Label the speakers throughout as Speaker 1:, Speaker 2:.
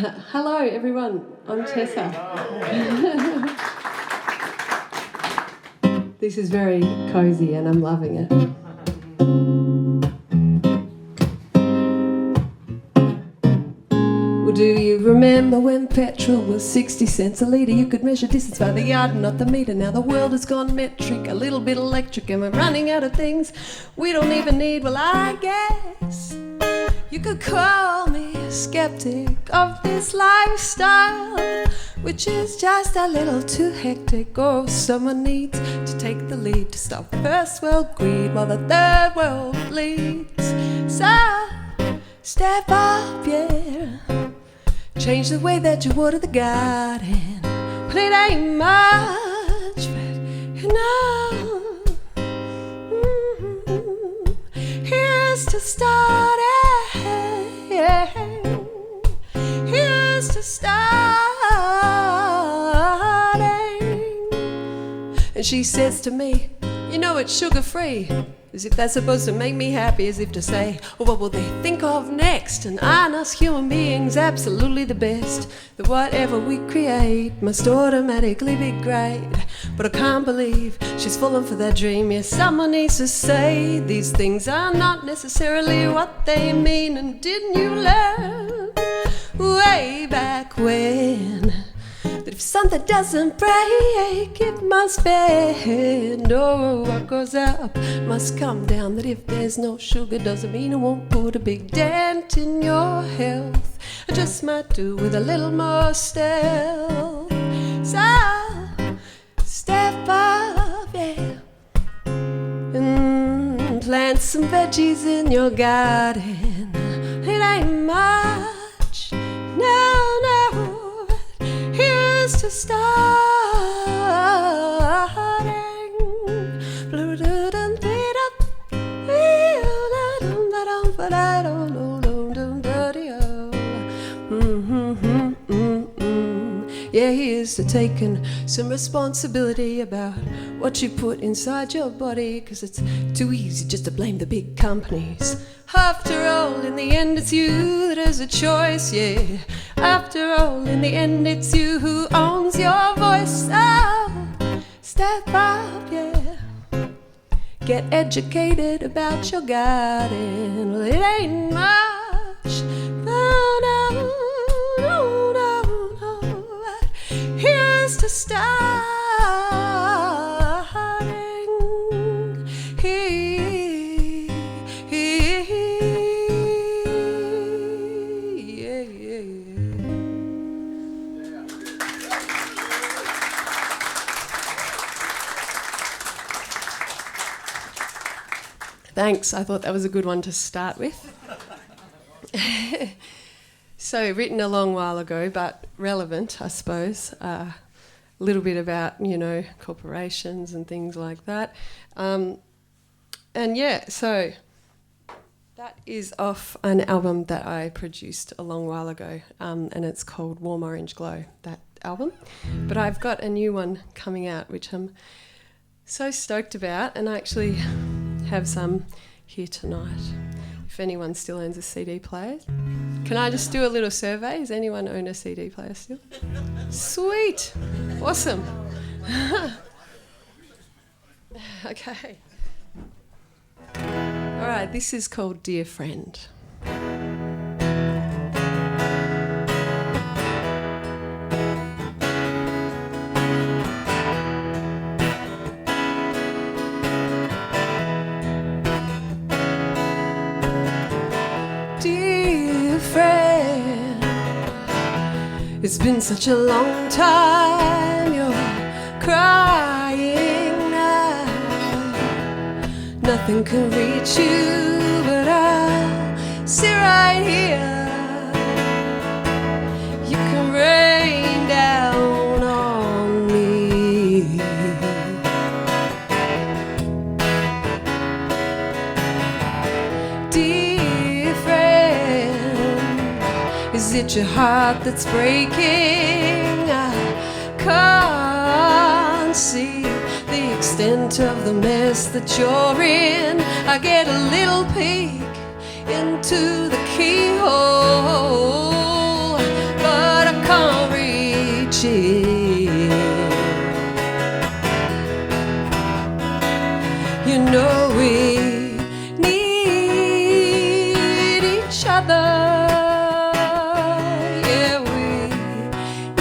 Speaker 1: Hello everyone, I'm Tessa. This is very cosy and I'm loving it. Well, do you remember when petrol was 60 cents a litre? You could measure distance by the yard and not the metre. Now the world has gone metric, a little bit electric, and we're running out of things we don't even need. Well, I guess you could call me a skeptic of this lifestyle, which is just a little too hectic. Oh, someone needs to take the lead to stop first world greed while the third world bleeds. So step up, yeah, change the way that you water the garden. But it ain't much, but you know, here's to start it. Here's to starting. And she says to me, you know it's sugar-free, as if that's supposed to make me happy, as if to say, oh, what will they think of next? And aren't us human beings absolutely the best, that whatever we create must automatically be great? But I can't believe she's fallen for that dream. Yes, someone needs to say these things are not necessarily what they mean. And didn't you learn way back when that if something doesn't break, it must bend? Oh, what goes up must come down. That if there's no sugar doesn't mean it won't put a big dent in your health. I just might do with a little more stealth. So step up, yeah, and plant some veggies in your garden. It ain't much, no, here's to starting. Yeah, here's to taking some responsibility about what you put inside your body, 'cause it's too easy just to blame the big companies. After all, in the end it's you that has a choice, yeah. After all, in the end it's you who owns your voice. So step up, yeah, get educated about your garden. Well, it ain't much, no, here's to starting. Thanks, I thought that was a good one to start with. So, written a long while ago, but relevant, I suppose. A little bit about, you know, corporations and things like that. And yeah, so that is off an album that I produced a long while ago, and it's called Warm Orange Glow, that album. But I've got a new one coming out, which I'm so stoked about, and I actually have some here tonight. If anyone still owns a CD player. Can I just do a little survey? Does anyone own a CD player still? Sweet. Awesome. Okay. All right, this is called Dear Friend. It's been such a long time, you're crying now. Nothing can reach you, but I'll sit right here. You can rain down on me. Dear friend, is it your heart that's breaking? I can't see the extent of the mess that you're in. I get a little peek into the keyhole, but other. Yeah, we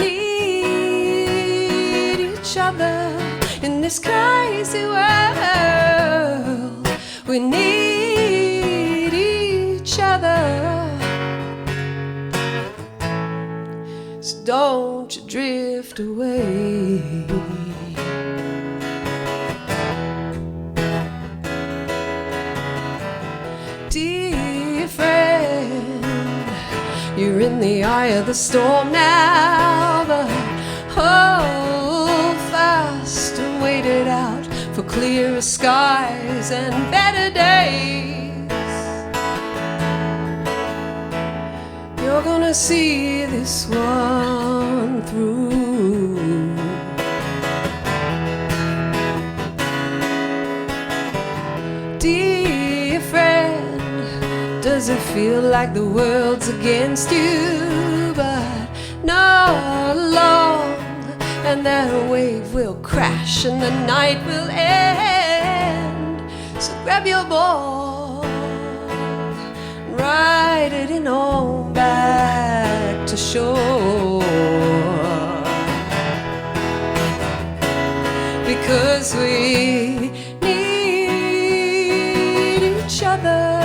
Speaker 1: need each other in this crazy world. We need each other. So don't you drift away. Dear friend, you're in the eye of the storm now, but hold fast and wait it out for clearer skies and better days. You're gonna see this one through. Dear friend, does it feel like the world's against you? But not long, and that wave will crash and the night will end. So grab your ball and ride it in on back to shore, because we need each other.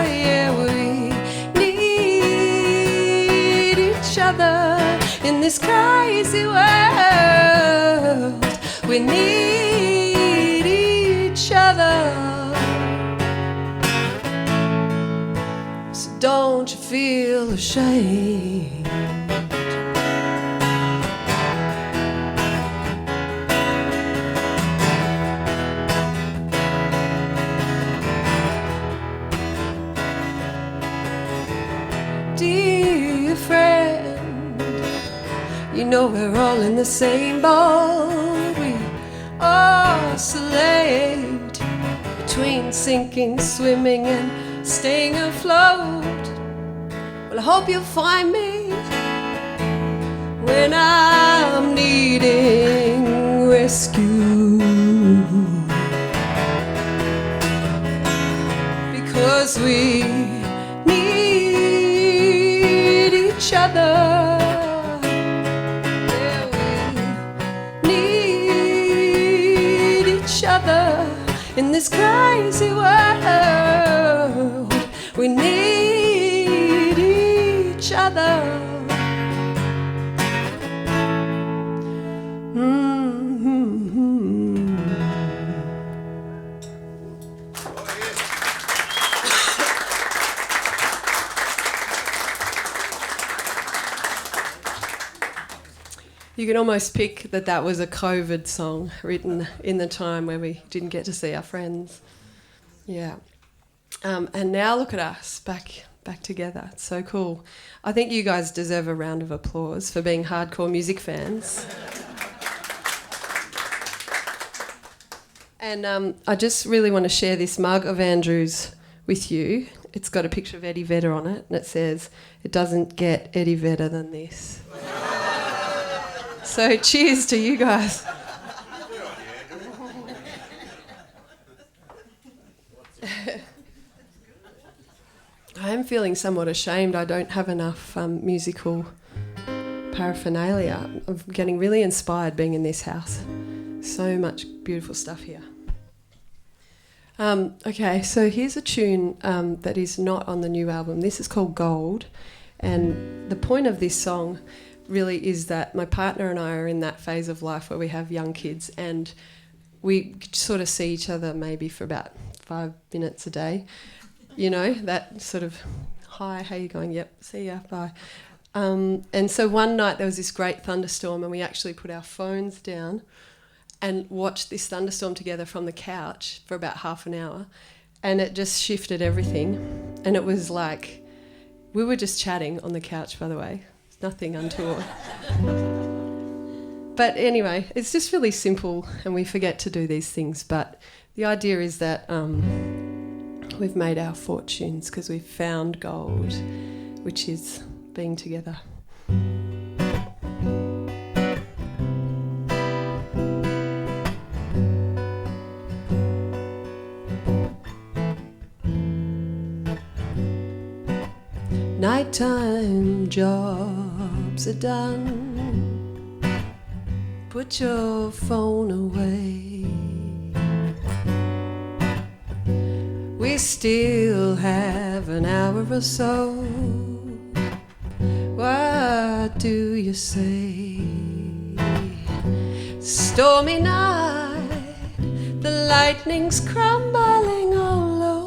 Speaker 1: Yeah, we need each other in this crazy world. We need each other. So don't you feel ashamed. Dear friend, you know we're all in the same boat. We oscillate between sinking, swimming and staying afloat. Well, I hope you'll find me when I'm needing rescue, because we need each other. Yeah, we need each other in this crazy world. We need each other. You can almost pick that that was a COVID song written in the time where we didn't get to see our friends. Yeah. And now look at us, back together. It's so cool. I think you guys deserve a round of applause for being hardcore music fans. And I just really want to share this mug of Andrew's with you. It's got a picture of Eddie Vedder on it, and it says, "It doesn't get Eddie Vedder than this." So cheers to you guys. I am feeling somewhat ashamed. I don't have enough musical paraphernalia. I'm getting really inspired being in this house. So much beautiful stuff here. Okay, so here's a tune that is not on the new album. This is called Gold, and the point of this song really is that my partner and I are in that phase of life where we have young kids, and we sort of see each other maybe for about 5 minutes a day. You know, that sort of, hi, how you going? Yep, see ya, bye. And so one night there was this great thunderstorm, and we actually put our phones down and watched this thunderstorm together from the couch for about half an hour, and it just shifted everything. And it was like, we were just chatting on the couch, by the way. It's nothing untoward. But anyway, it's just really simple, and we forget to do these things. But the idea is that we've made our fortunes because we've found gold, which is being together. nighttime jobs are done, put your phone away. We still have an hour or so. What do you say? Stormy night, the lightning's crumbling all over.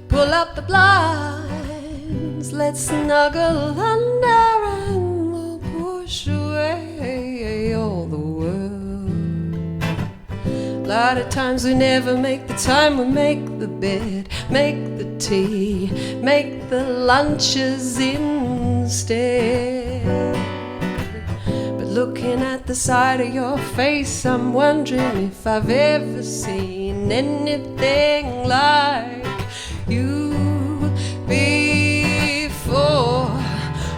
Speaker 1: Pull up the blinds, let's snuggle under and we'll push away all the world. A lot of times we never make the time, we make the bed, make the tea, make the lunches instead. But looking at the side of your face, I'm wondering if I've ever seen anything like you before.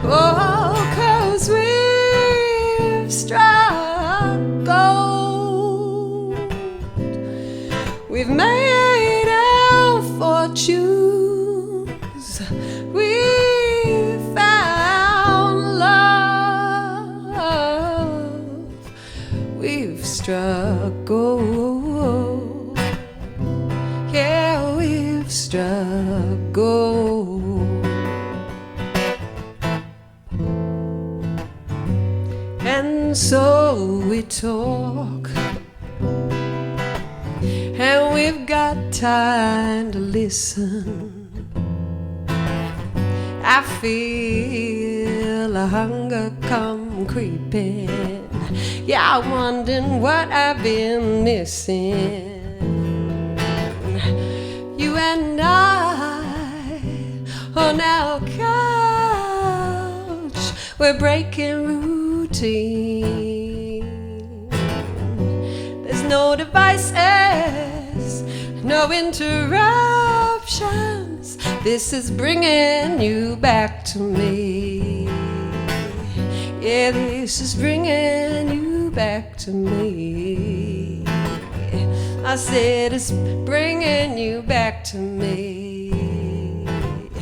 Speaker 1: Oh, 'cause we've struck gold, we've made our fortunes, we've found love, we've struck gold. Yeah, we've struck gold. And so we talk, and we've got time to listen. I feel a hunger come creeping. Yeah, I'm wondering what I've been missing. You and I on our couch, we're breaking routine. There's no devices, no interruptions. This is bringing you back to me. Yeah, this is bringing you back to me. I said it's bringing you back to me.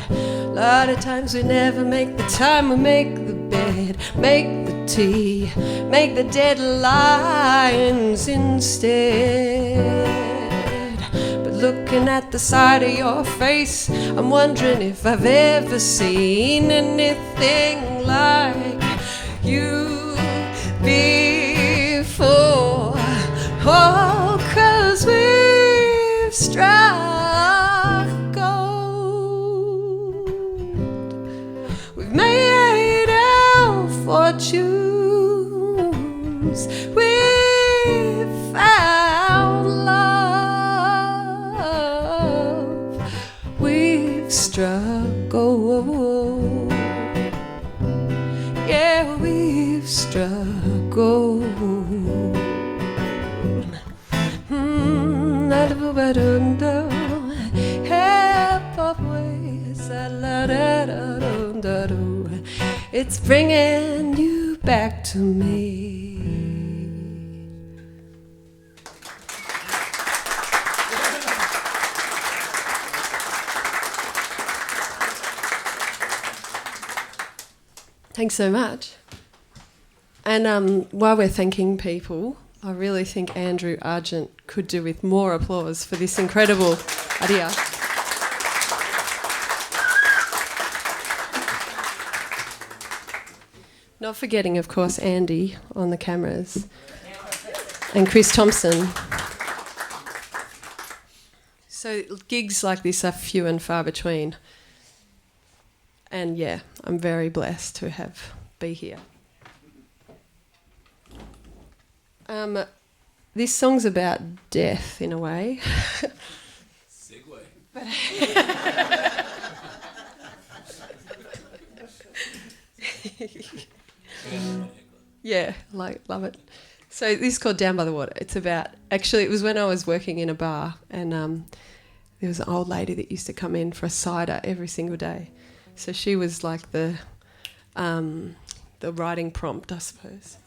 Speaker 1: A lot of times we never make the time, we make the bed, make the tea, make the deadlines instead. But looking at the side of your face, I'm wondering if I've ever seen anything like you before. Oh, 'cause we've struck gold, we've made our fortunes, we've found love, we've struck gold. Yeah, we've struck gold. It's bringing you back to me. Thanks so much. And while we're thanking people, I really think Andrew Argent could do with more applause for this incredible idea. Not forgetting, of course, Andy on the cameras and Chris Thompson. So gigs like this are few and far between. And yeah, I'm very blessed to be here. This song's about death in a way.
Speaker 2: Segue.
Speaker 1: Yeah, love it. So this is called Down by the Water. It's about, actually it was when I was working in a bar, and there was an old lady that used to come in for a cider every single day. So she was like the writing prompt, I suppose.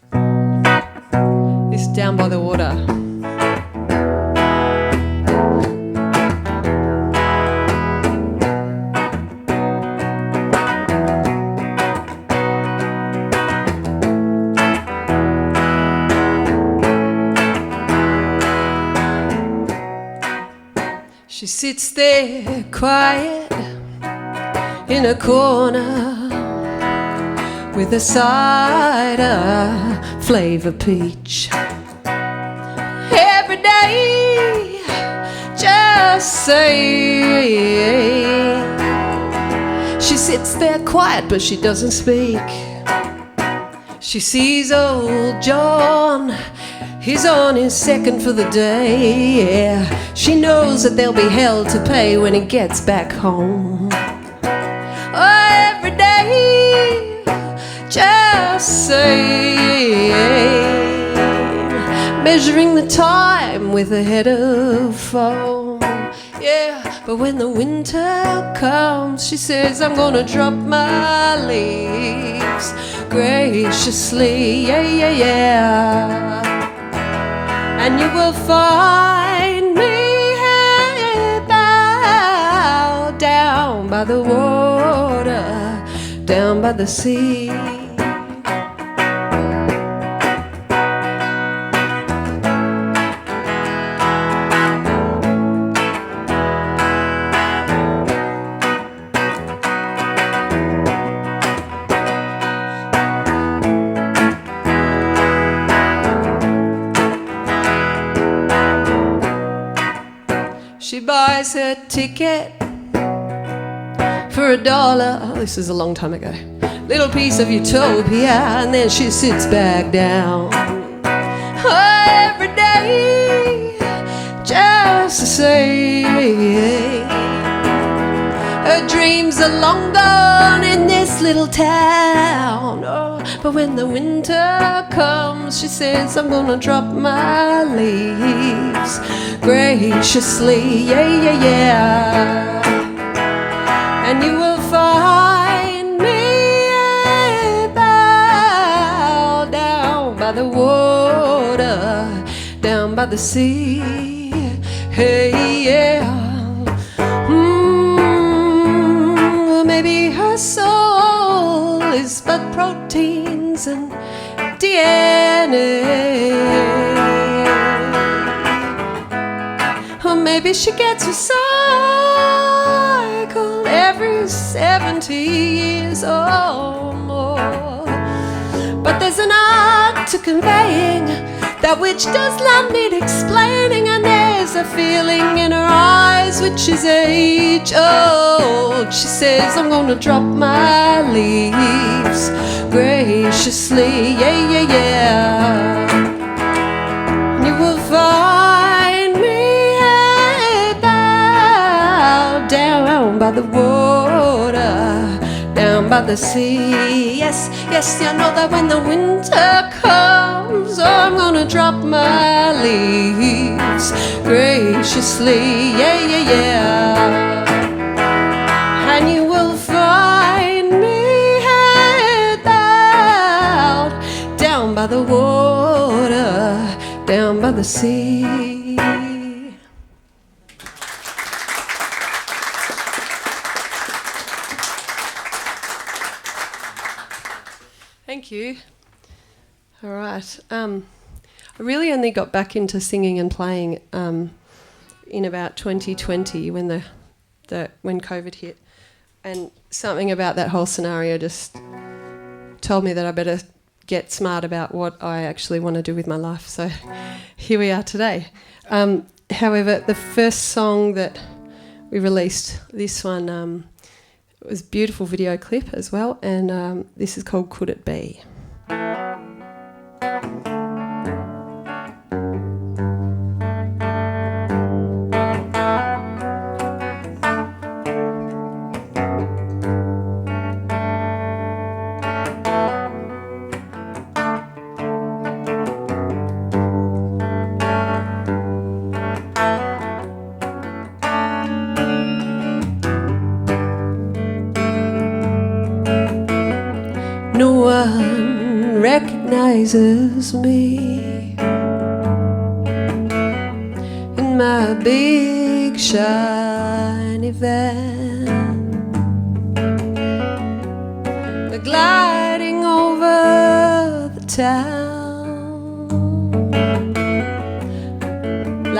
Speaker 1: This Down by the Water. She sits there quiet in a corner with a cider flavor peach. Every day, just saying. She sits there quiet, but she doesn't speak. She sees old John, he's on his second for the day. Yeah. She knows that there'll be hell to pay when he gets back home. Oh, every day, just saying, measuring the time with a head of foam. Yeah, but when the winter comes, she says, I'm gonna drop my leaves graciously, yeah, yeah, yeah. And you will find me bowed down by the water, down by the sea. She buys her ticket for $1. This is a long time ago. Little piece of utopia, and then she sits back down. Oh, every day, just the same. Her dreams are long gone in this little town. Oh, but when the winter comes, she says, I'm gonna drop my leaves graciously, yeah, yeah, yeah. And you will find me bowed down by the water, down by the sea, hey, yeah. Maybe her soul is but proteins and DNA. Or maybe she gets recycled every 70 years or more. But there's an art to conveying that which does not need explaining, and there's a feeling in her eyes which is age-old. She says, I'm gonna drop my leaves graciously, yeah, yeah, yeah. And you will find me bowed down by the water, down by the sea. Yes, yes, I know that when the winter comes, oh, I'm gonna drop my leaves graciously, yeah, yeah, yeah. And you will find me bowed down by the water, down by the sea. Thank you. All right. I really only got back into singing and playing in about 2020 when when COVID hit, and something about that whole scenario just told me that I better get smart about what I actually want to do with my life. So here we are today. However, the first song that we released, this one. It was a beautiful video clip as well, and this is called Could It Be? No one recognizes me in my big shiny van. We're gliding over the town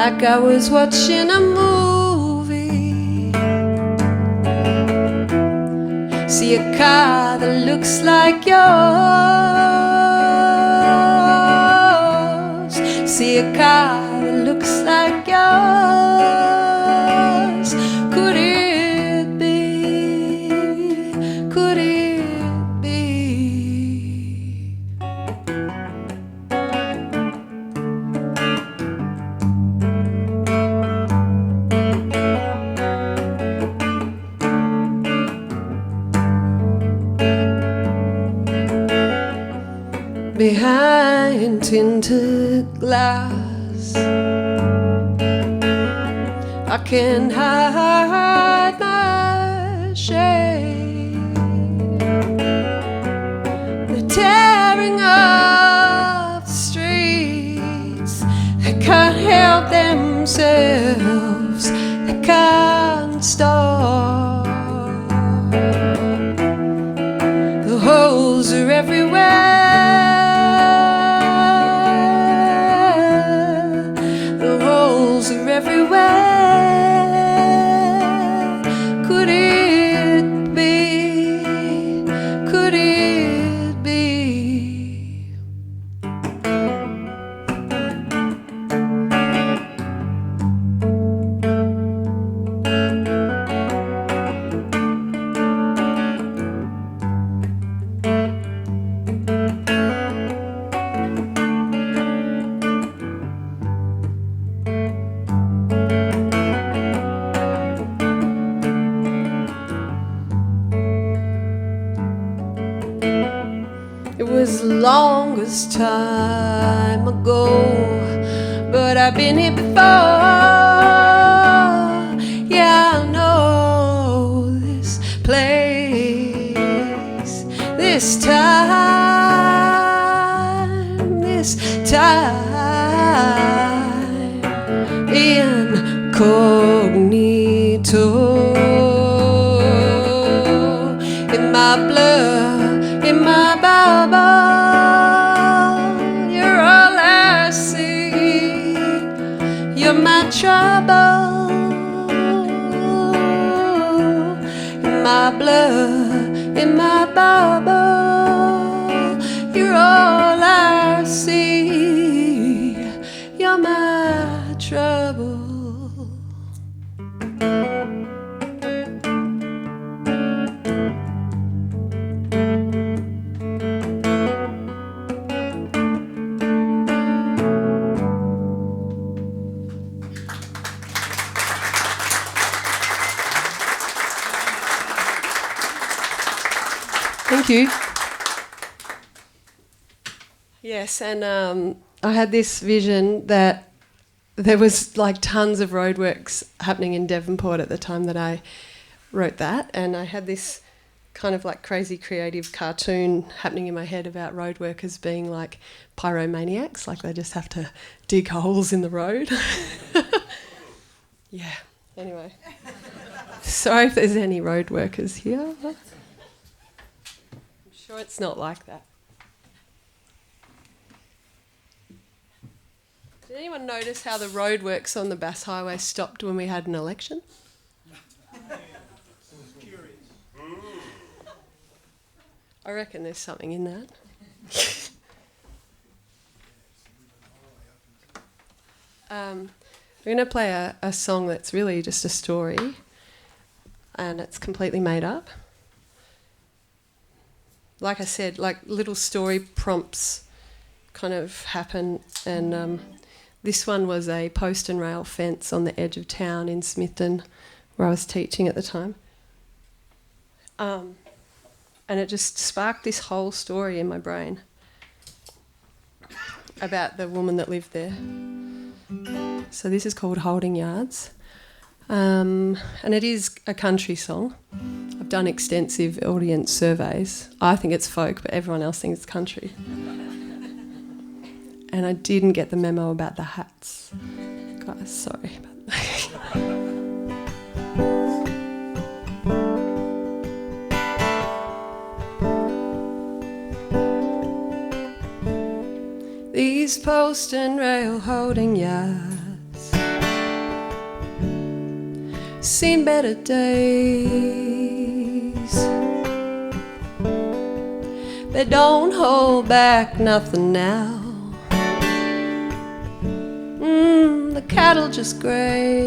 Speaker 1: like I was watching a movie See a car that looks like yours. See a car that looks like yours. Could it be? Could it be? Behind tinted glass, I can hide my shame. They're tearing up the streets. They can't help themselves. They can't stop. The holes are everywhere. Everywhere. Could it be? Could it be? Was the longest time ago, but I've been here before. Yeah, I know this place, this time, incognito. In my blood, in my Bible, you're all I see. You're my trouble. In my blood, in my Bible, you're all I see. You're my trouble. Thank you. Yes, and I had this vision that there was like tons of roadworks happening in Devonport at the time that I wrote that, and I had this kind of like crazy creative cartoon happening in my head about road workers being like pyromaniacs, like they just have to dig holes in the road. Yeah, anyway. Sorry if there's any road workers here. I'm sure it's not like that. Did anyone notice how the roadworks on the Bass Highway stopped when we had an election? I reckon there's something in that. We're going to play a song that's really just a story, and it's completely made up. Like I said, like little story prompts kind of happen, and this one was a post and rail fence on the edge of town in Smithton, where I was teaching at the time. And it just sparked this whole story in my brain about the woman that lived there. So this is called Holding Yards. And it is a country song. I've done extensive audience surveys. I think it's folk, but everyone else thinks it's country. And I didn't get the memo about the hats. Guys, sorry about that. These post and rail holding yards seen better days. They don't hold back nothing now. The cattle just graze.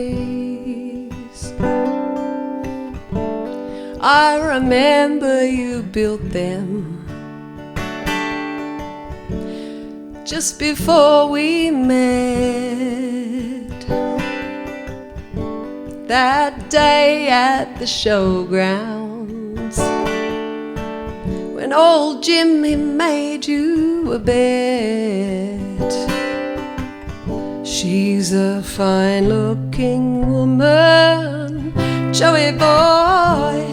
Speaker 1: I remember you built them just before we met, that day at the showgrounds, when old Jimmy made you a bet. She's a fine-looking woman, Joey boy,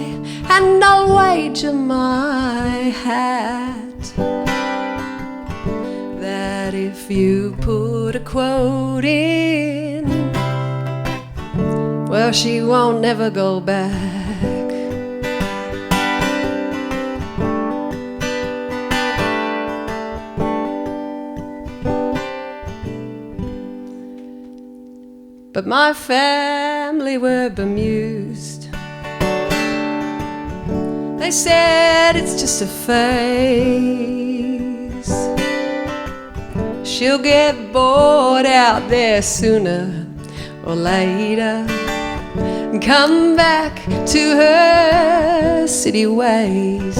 Speaker 1: and I'll wager my hat that if you put a quote in, well, she won't never go back. But my family were bemused. They said it's just a phase. She'll get bored out there sooner or later and come back to her city ways.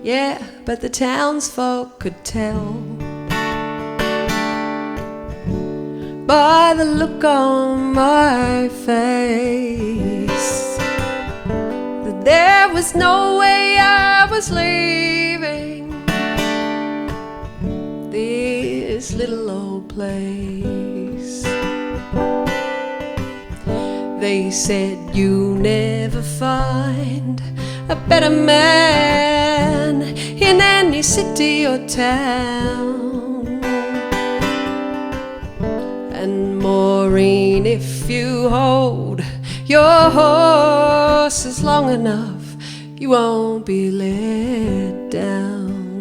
Speaker 1: Yeah, but the townsfolk could tell by the look on my face that there was no way I was leaving this little old place. They said you never find a better man in any city or town. And Maureen, if you hold your horses long enough, you won't be let down.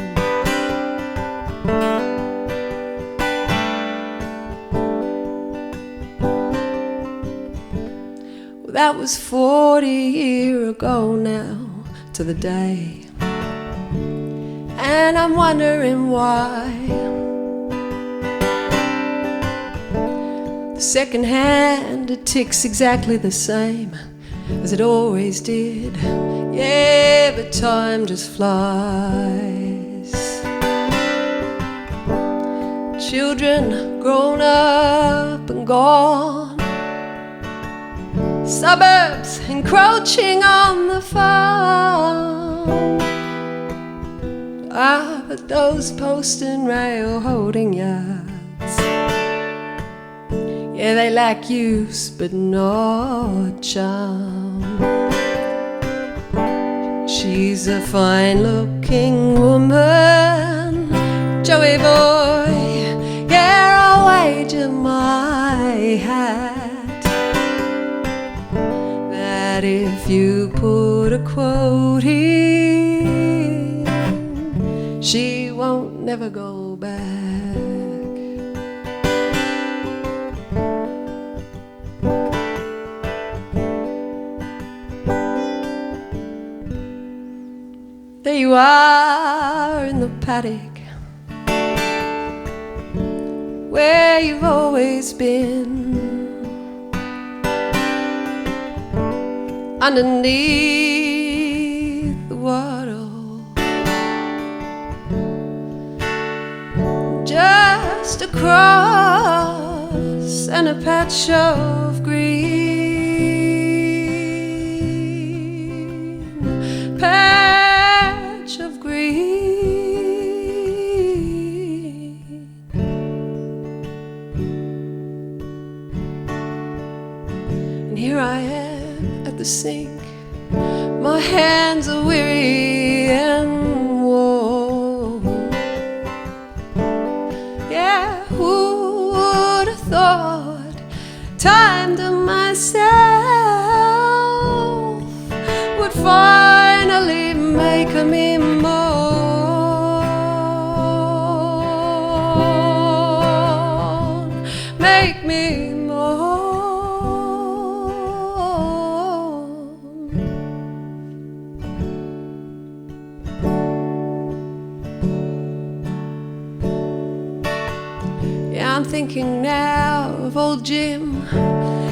Speaker 1: Well, that was 40 years ago now to the day, and I'm wondering why. Second hand, it ticks exactly the same as it always did. Yeah, but time just flies. Children grown up and gone, suburbs encroaching on the farm. Ah, but those post and rail holding yards, yeah, they lack use but not charm. She's a fine-looking woman, Joey boy, yeah, I'll wager my hat that if you put a quote in, she won't never go back. There you are in the paddock where you've always been, underneath the wattle, just a cross and a patch of green, patch of green. And here I am at the sink, my hands are weary and worn. Yeah, who would have thought time to myself would finally make me mourn, make me mourn. Jim,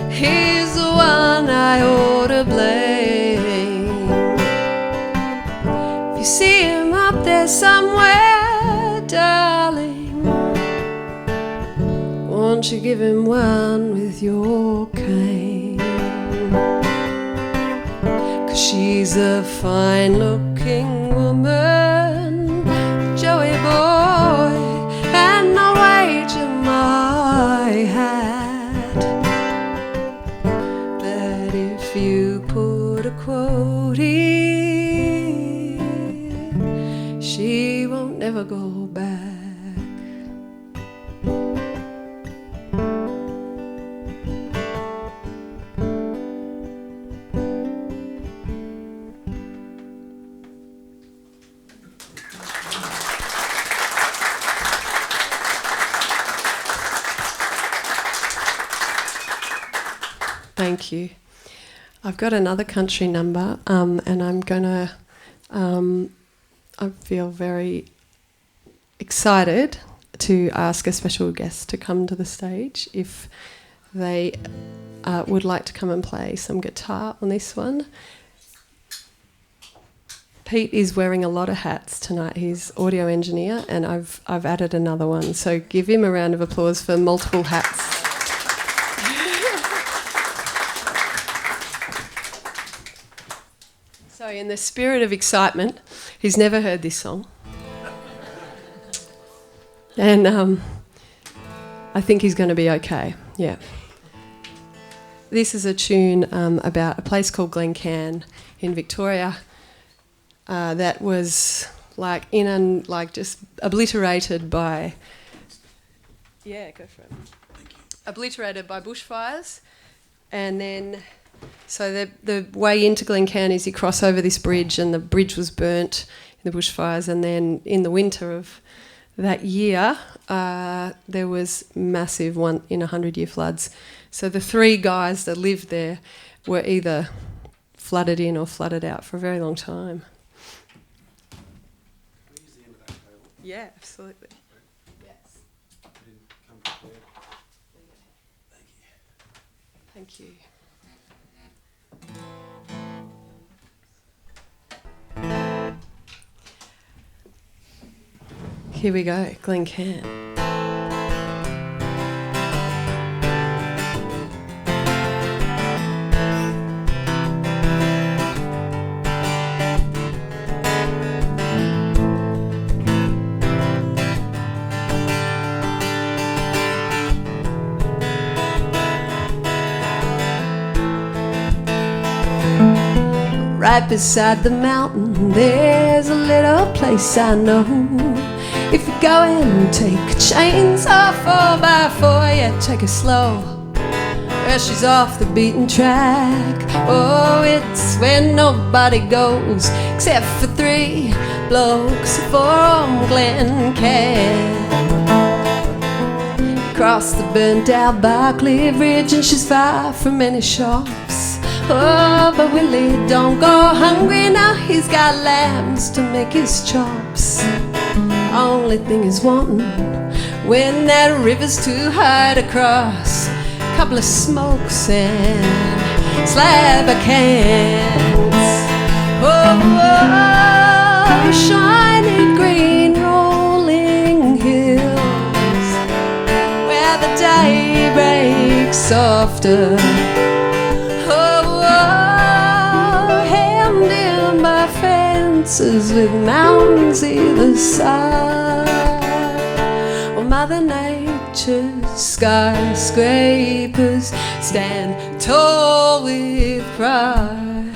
Speaker 1: he's the one I ought to blame. If you see him up there somewhere, darling, won't you give him one with your cane? 'Cause she's a fine-looking woman, Joey boy, and I'll wager my hat that if you put a quote in, she won't never go back. Thank you. I've got another country number, and I'm gonna. I feel very excited to ask a special guest to come to the stage if they would like to come and play some guitar on this one. Pete is wearing a lot of hats tonight. He's audio engineer, and I've added another one. So give him a round of applause for multiple hats. So in the spirit of excitement, he's never heard this song. And I think he's going to be okay, yeah. This is a tune about a place called Glencairn in Victoria that was just obliterated by... Yeah, go for it.
Speaker 2: Thank you.
Speaker 1: Obliterated by bushfires, and then... So the way into Glencairn is you cross over this bridge, and the bridge was burnt in the bushfires, and then in the winter of that year there was massive 1 in 100-year floods. So the 3 guys that lived there were either flooded in or flooded out for a very long time.
Speaker 2: Can we use the end of that cable?
Speaker 1: Yeah, absolutely. Yes.
Speaker 2: I didn't come prepared. Thank you.
Speaker 1: Thank you. Here we go, Glencairn. Right beside the mountain, there's a little place I know. If you go and take a chainsaw 4x4, yeah, take it slow. Well, she's off the beaten track. Oh, it's where nobody goes except for 3 blokes from Glencairn. Across the burnt out Barclay Bridge, and she's far from any shops. Oh, but Willie don't go hungry now, he's got lambs to make his chops. Only thing he's wanting when that river's too high to cross, couple of smokes and slab of cans. Oh, oh, shiny green rolling hills where the day breaks softer. With mountains either side, or Mother Nature's skyscrapers stand tall with pride.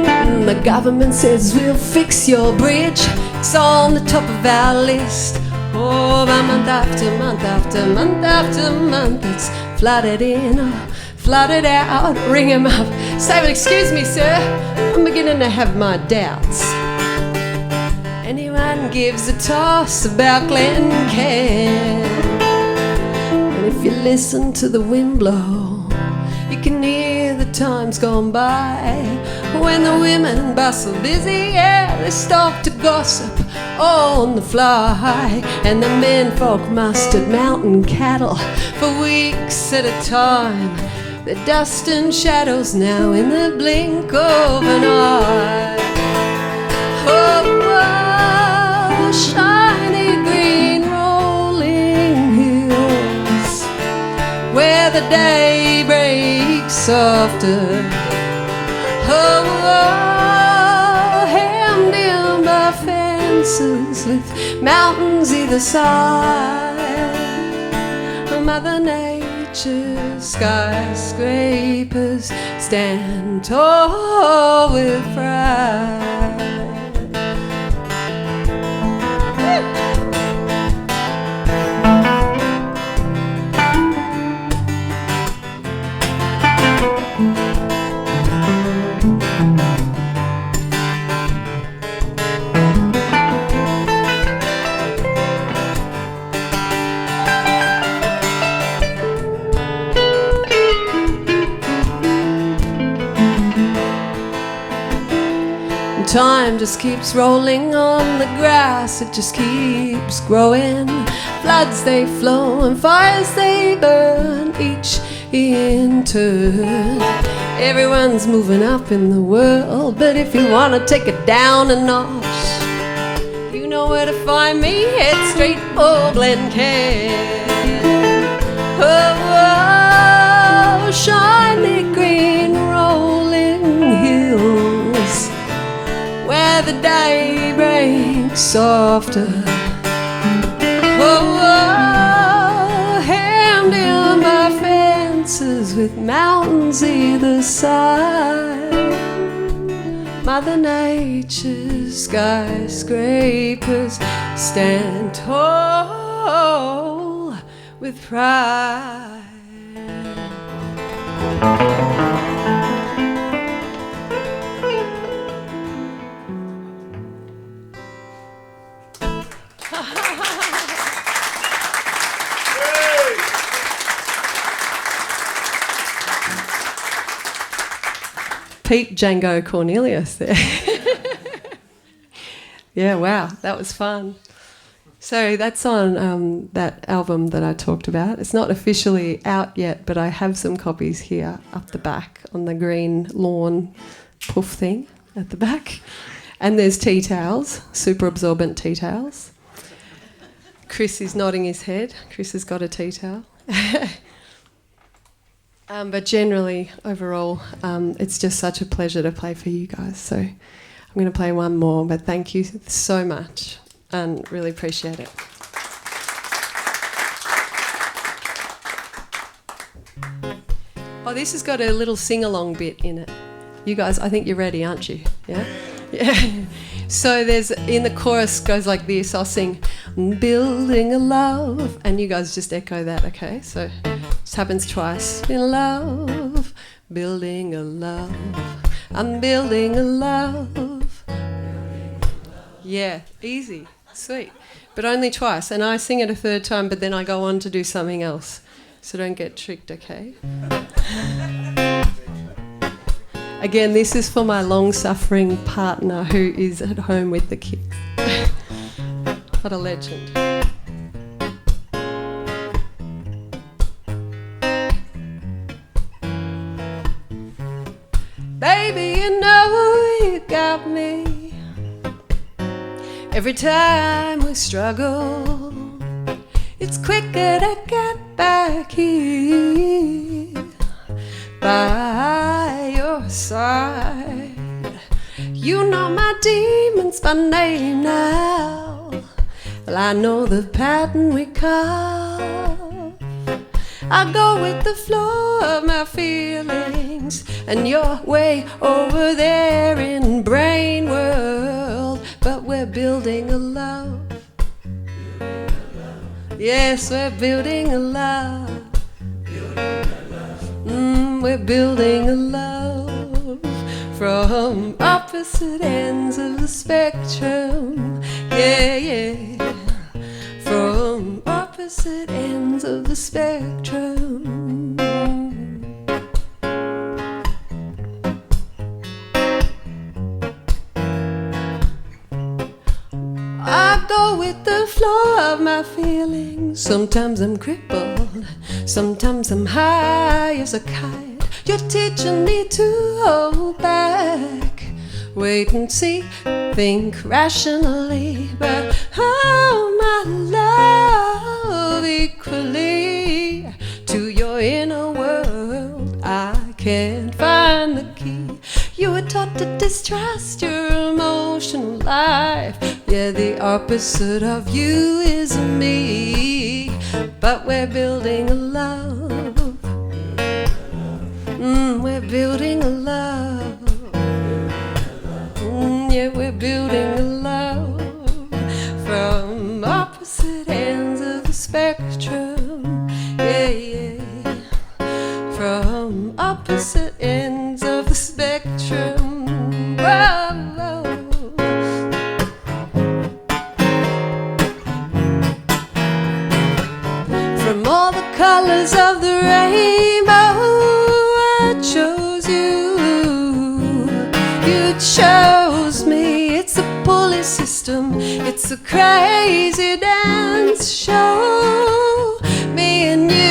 Speaker 1: And the government says we'll fix your bridge, it's on the top of our list. Oh, but month after month after month after month, it's flooded in or flooded out. Ring him up, say, well, excuse me, sir, I'm beginning to have my doubts. Anyone gives a toss about Glencairn, and if you listen to the wind blow, you can hear the times gone by when the women bustle busy, yeah, they stop to gossip on the fly, and the menfolk mustered mountain cattle for weeks at a time. The dust and shadows now in the blink of an eye. Oh, oh, shiny green rolling hills, where the day breaks softer. Oh, oh, hemmed in by fences with mountains either side. Mother Nature's skyscrapers stand tall with pride. Time just keeps rolling on the grass, it just keeps growing. Floods they flow and fires they burn, each in turn. Everyone's moving up in the world, but if you want to take it down a notch, you know where to find me, head straight for Glencairn. Oh, oh, shiny green rolling hills, where the day breaks softer. Oh, oh, hemmed in by fences with mountains either side. Mother Nature's skyscrapers stand tall with pride. Pete Django Cornelius there. Yeah, wow, that was fun. So that's on that album that I talked about. It's not officially out yet, but I have some copies here up the back on the green lawn poof thing at the back. And there's tea towels, super absorbent tea towels. Chris is nodding his head. Chris has got a tea towel. But generally, overall, it's just such a pleasure to play for you guys. So I'm going to play one more, but thank you so much and really appreciate it. Oh, this has got a little sing-along bit in it. You guys, I think you're ready, aren't you? Yeah? Yeah. So there's, in the chorus goes like this. I'll sing, building a love, and you guys just echo that, okay? So this happens twice. In love, building a love, I'm building a love. Yeah, easy, sweet. But only twice, and I sing it a third time, but then I go on to do something else. So don't get tricked, okay? Again, this is for my long-suffering partner who is at home with the kids. What a legend. Baby, you know you got me. Every time we struggle, it's quicker to get back here by your side. You know my demons by name now. Well, I know the pattern we carve. I go with the flow of my feelings, and you're way over there in brain world. But we're building a love. Yes, we're building a love. We're building a love from opposite ends of the spectrum. Yeah, yeah. From opposite ends of the spectrum. I with the flow of my feelings. Sometimes I'm crippled, sometimes I'm high as a kite. You're teaching me to hold back, wait and see, think rationally. But oh, my love, equally to your inner world, I can't find the key. You were taught to distrust your emotional life. Yeah, the opposite of you is me. But we're building a love. We're building a love. Yeah, we're building a love from opposite ends of the spectrum. Yeah, yeah. From opposite ends of the spectrum. Whoa, whoa. From all the colors of the rainbow, I chose you. You chose me. It's a pulley system. It's a crazy dance show. Me and you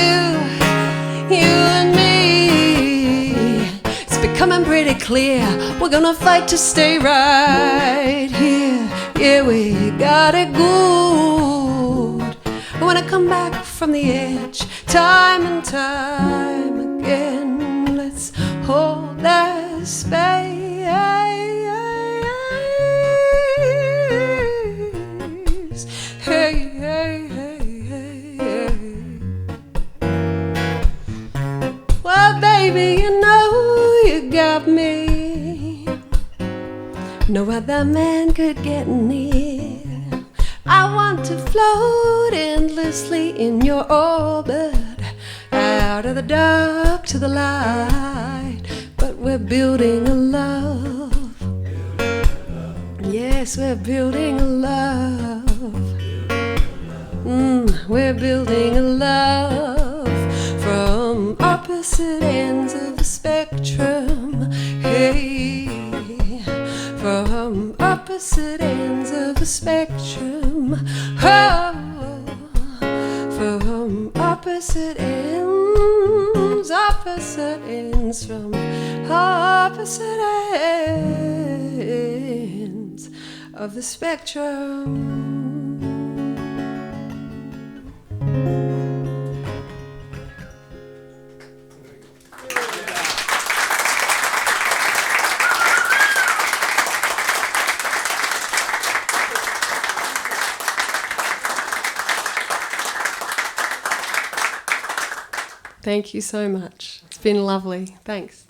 Speaker 1: and me. It's becoming pretty clear. We're gonna fight to stay right here. Yeah, we got it good. And when I come back from the edge, time and time again, let's hold that space. Hey, hey, hey, hey, hey. Well, baby, you know you got me. No other man could get near. I want to float endlessly in your orbit, out of the dark to the light. But we're building a love. Yes, we're building a love. We're building a love from opposite ends of the spectrum. Hey, from opposite ends of the spectrum. Oh, from opposite ends from opposite ends of the spectrum. Thank you so much. It's been lovely. Thanks.